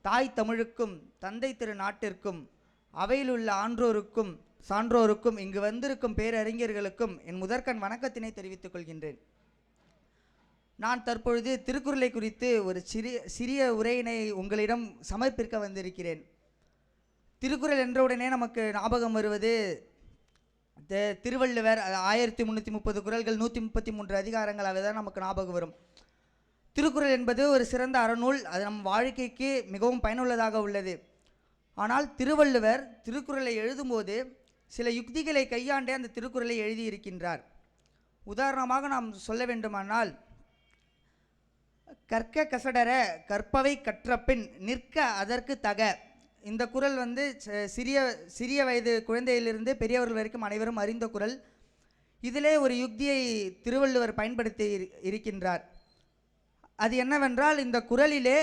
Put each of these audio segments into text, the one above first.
தாய் தமிழுக்கும் தந்தை திரு நாட்டிற்கும் அவையிலுள்ள ஆன்றோருக்கும் சான்றோருக்கும் இங்கு வந்திருக்கும் பேரறிஞர்களுக்கும் என் முதற்கண் வணக்கத்தினை தெரிவித்துக் கொள்கின்றேன். நான் தற்பொழுது திருக்குறளை குறித்து ஒரு சிறிய உரையினை உங்களிடம் சமர்ப்பிக்க வந்திருக்கிறேன். திருக்குறள் என்றவுடனே நமக்கு ஞாபகம் வருவது திருவள்ளுவர் 1330 குறள்கள் 133 அதிகாரங்கள் அதுதான் நமக்கு ஞாபகம் வரும். திருக்குறள் என்பது ஒரு சிறந்த அறநூல், அது நம் வாழ்க்கைக்கு மிகவும் பயனுள்ளதாக உள்ளது. ஆனால் திருவள்ளுவர் திருக்குறளை எழுதும்போது சில யுக்திகளை கையாண்டே அந்த திருக்குறளை எழுதியிருக்கின்றார். உதாரணமாக நாம் சொல்ல வேண்டுமானால், கற்க கசடர கற்பவை கற்றபின் நிற்க அதற்கு தக. இந்த குறள் சிறிய வயது குழந்தையிலிருந்து பெரியவர்கள் வரைக்கும் அனைவரும் அறிந்த குறள். இதிலே ஒரு யுக்தியை திருவள்ளுவர் பயன்படுத்தி இருக்கின்றார். அது என்னவென்றால், இந்த குறளிலே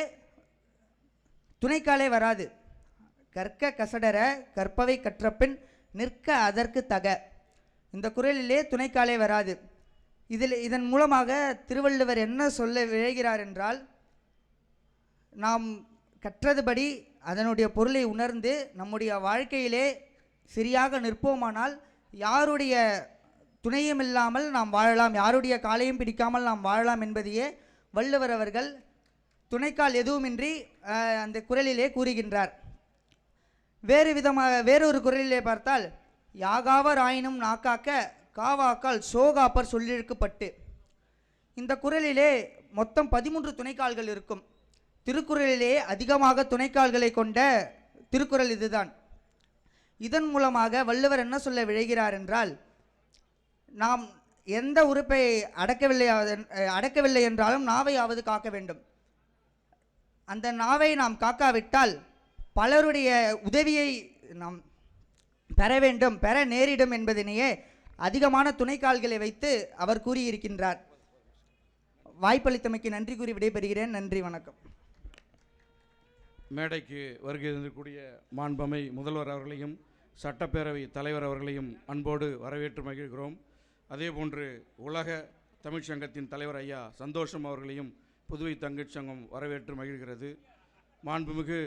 துணைக்காலே வராது. கற்க கசடர கற்பவை கற்றபின் நிற்க அதற்கு தக. இந்த குறளிலே துணைக்காலே வராது. இதன் மூலமாக திருவள்ளுவர் என்ன சொல்ல விழைகிறார் என்றால், நாம் கற்றதுபடி அதனுடைய பொருளை உணர்ந்து நம்முடைய வாழ்க்கையிலே சரியாக நிற்போமானால் யாருடைய துணையும் இல்லாமல் நாம் வாழலாம், யாருடைய காலையும் பிடிக்காமல் நாம் வாழலாம் என்பதையே வள்ளுவர் அவர்கள் துணைக்கால் எதுவுமின்றி அந்த குறளிலே கூறுகின்றார். வேறொரு குறளிலே பார்த்தால், யாகாவர் ஆயினும் நாக்காக்க காவாக்கால் சோகாப்பர் சொல்லிழுக்கப்பட்டு. இந்த குறளிலே மொத்தம் 13 துணைக்கால்கள் இருக்கும். திருக்குறளிலே அதிகமாக துணைக்கால்களை கொண்ட திருக்குறள் இதுதான். இதன் மூலமாக வள்ளுவர் என்ன சொல்ல விழைகிறார் என்றால், நாம் எந்த உறுப்பை அடக்கவில்லை என்றாலும் நாவையாவது காக்க வேண்டும். அந்த நாவை நாம் காக்காவிட்டால் பலருடைய உதவியை நாம் பெற நேரிடும் என்பதனையே அதிகமான துணைக்கால்களை வைத்து அவர் கூறியிருக்கின்றார். வாய்ப்பளித்தமைக்கு நன்றி கூறி விடைபெறுகிறேன். நன்றி, வணக்கம். மேடைக்கு வருகை தந்திருக்கக்கூடிய மாண்பமை முதல்வர் அவர்களையும் சட்டப்பேரவை தலைவர் அவர்களையும் அன்போடு வரவேற்று மகிழ்கிறோம். அதேபோன்று உலக தமிழ்ச்சங்கத்தின் தலைவர் ஐயா சந்தோஷம் அவர்களையும் புதுவை தமிழ்ச்சங்கம் வரவேற்று மகிழ்கிறது. மாண்புமிகு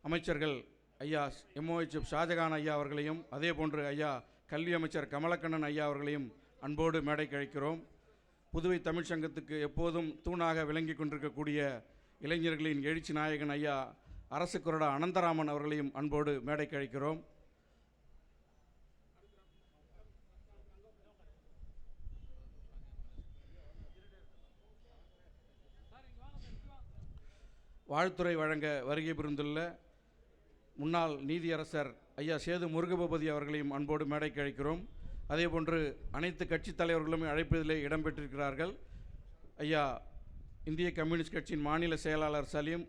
அமைச்சர்கள் ஐயா எம்ஓஹெச்எஃப் ஷாஜகான் ஐயா அவர்களையும் அதேபோன்று ஐயா கல்வி அமைச்சர் கமலக்கண்ணன் ஐயா அவர்களையும் அன்போடு மேடைக்கு அழைக்கிறோம். புதுவை தமிழ்ச்சங்கத்துக்கு எப்போதும் தூணாக விளங்கி கொண்டிருக்கக்கூடிய இளைஞர்களின் எழுச்சி நாயகன் ஐயா அரசு கொறடா அனந்தராமன் அவர்களையும் அன்போடு மேடைக்கு அழைக்கிறோம். வாழ்த்துறை வழங்க வருகை புரிந்துள்ள முன்னாள் நீதியரசர் ஐயா சேது முருகபூபதி அவர்களையும் அன்போடு மேடைக்கு அழைக்கிறோம். அதேபோன்று அனைத்து கட்சி தலைவர்களும் அழைப்பதிலே இடம்பெற்றிருக்கிறார்கள். ஐயா இந்திய கம்யூனிஸ்ட் கட்சியின் மாநில செயலாளர் சலீம்,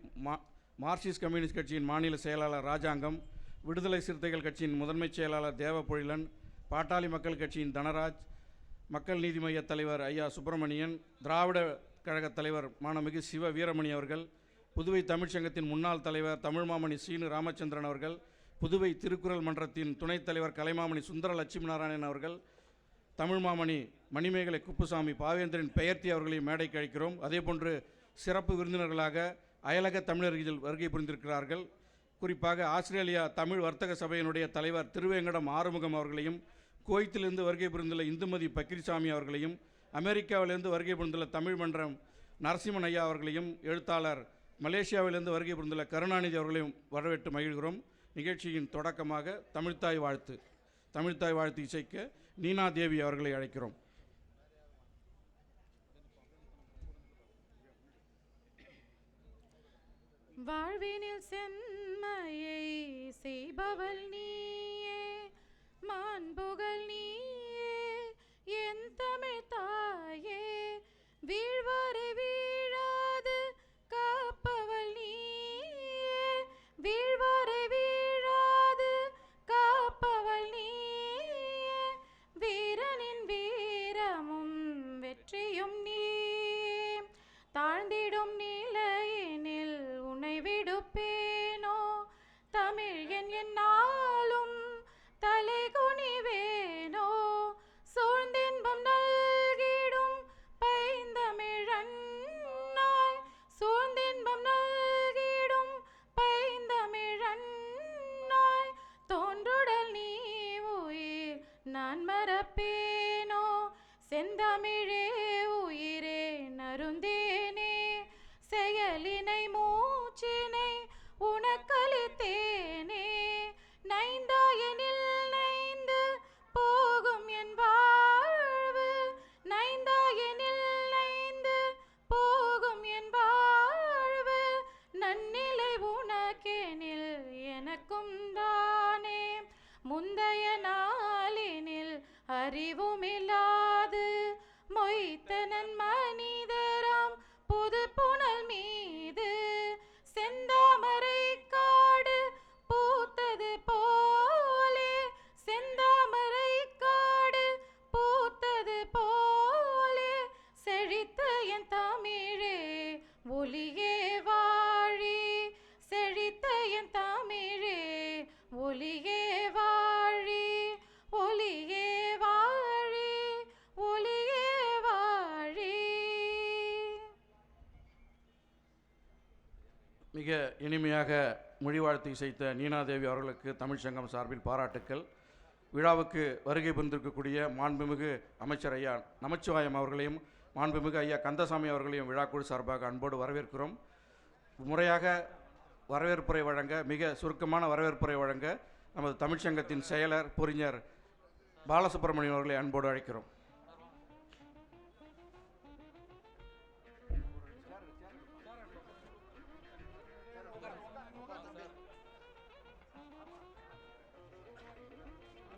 மார்க்சிஸ்ட் கம்யூனிஸ்ட் கட்சியின் மாநில செயலாளர் ராஜாங்கம், விடுதலை சிறுத்தைகள் கட்சியின் முதன்மைச் செயலாளர் தேவப்பொழிலன், பாட்டாளி மக்கள் கட்சியின் தனராஜ், மக்கள் நீதி மைய தலைவர் ஐயா சுப்பிரமணியன், திராவிட கழக தலைவர் மாண்புமிகு சிவ வீரமணி அவர்கள், புதுவை தமிழ்ச்சங்கத்தின் முன்னாள் தலைவர் தமிழ்மாமணி சீனு ராமச்சந்திரன் அவர்கள், புதுவை திருக்குறள் மன்றத்தின் துணைத் தலைவர் கலைமாமணி சுந்தர லட்சுமி நாராயணன் அவர்கள், தமிழ்மாமணி மணிமேகலை குப்புசாமி பாவேந்திரன் பெயர்த்தி அவர்களையும் மேடைக்கு அழைக்கிறோம். அதேபோன்று சிறப்பு விருந்தினர்களாக அயலக தமிழர்கள் வருகை புரிந்திருக்கிறார்கள். குறிப்பாக ஆஸ்திரேலியா தமிழ் வர்த்தக சபையினுடைய தலைவர் திருவேங்கடம் ஆறுமுகம் அவர்களையும், குவைத்திலிருந்து வருகை புரிந்துள்ள இந்துமதி பக்கிரிசாமி அவர்களையும், அமெரிக்காவிலிருந்து வருகை புரிந்துள்ள தமிழ் மன்றம் நரசிம்மன் ஐயா அவர்களையும், எழுத்தாளர் மலேசியாவிலிருந்து வருகை புரிந்துள்ள கருணாநிதி அவர்களையும் வரவேற்று மகிழ்கிறோம். நிகழ்ச்சியின் தொடக்கமாக தமிழ்த்தாய் வாழ்த்து இசைக்க நீனா தேவி அவர்களை அழைக்கிறோம். வாழ்வினில் செம்மையை செய்பவள் நீயே, மாண்புகள் நீயே, என் தமிழ் தாயே, வீழ்வாரை வீழாது காப்பவள் நீயே, வீழ்வாரை வீழாது காப்பவள் நீயே, வீரனின் வீரமும் வெற்றியும் நீயே, தாழ்ந்திடும் நிலையினில் உன்னை விடுப்பேனோ, தமிழ் என் நாளும் தலை குனிவேனோ, சூழ்ந்தின்பம் நல்கிடும் பைந்தமிழன்னாய், சூழ்ந்தின்பம் நல்கிடும் உனக்கெனில் எனக்கும் தானே. முந்தைய நாளினில் அறிவுமில்லாது மொய்த்தனன் மனிதராம் புது புனல் மீது செந்தாமரை காடு பூத்தது போலே. செந்தாமரை காடு பூத்தது போலே செழித்த என் தமிழே ஒளியே வாழி. செழித்த என் தமிழே ஒளியே வாழி. ஒளியே வாழி. ஒளியே வாழி. மிக இனிமையாக மொழி வாழ்த்து இசைத்த நீனாதேவி அவர்களுக்கு தமிழ்ச் சங்கம் சார்பில் பாராட்டுக்கள். விழாவுக்கு வருகை புரிந்திருக்கக்கூடிய மாண்புமிகு அமைச்சர் ஐயா நமச்சிவாயம் அவர்களையும் மாண்புமிகு ஐயா கந்தசாமி அவர்களையும் விழாக்குழு சார்பாக அன்போடு வரவேற்கிறோம். முறையாக வரவேற்புரை வழங்க, மிக சுருக்கமான வரவேற்புரை வழங்க நமது தமிழ்ச்சங்கத்தின் செயலர் பொறிஞர் பாலசுப்ரமணியம் அவர்களை அன்போடு அழைக்கிறோம்.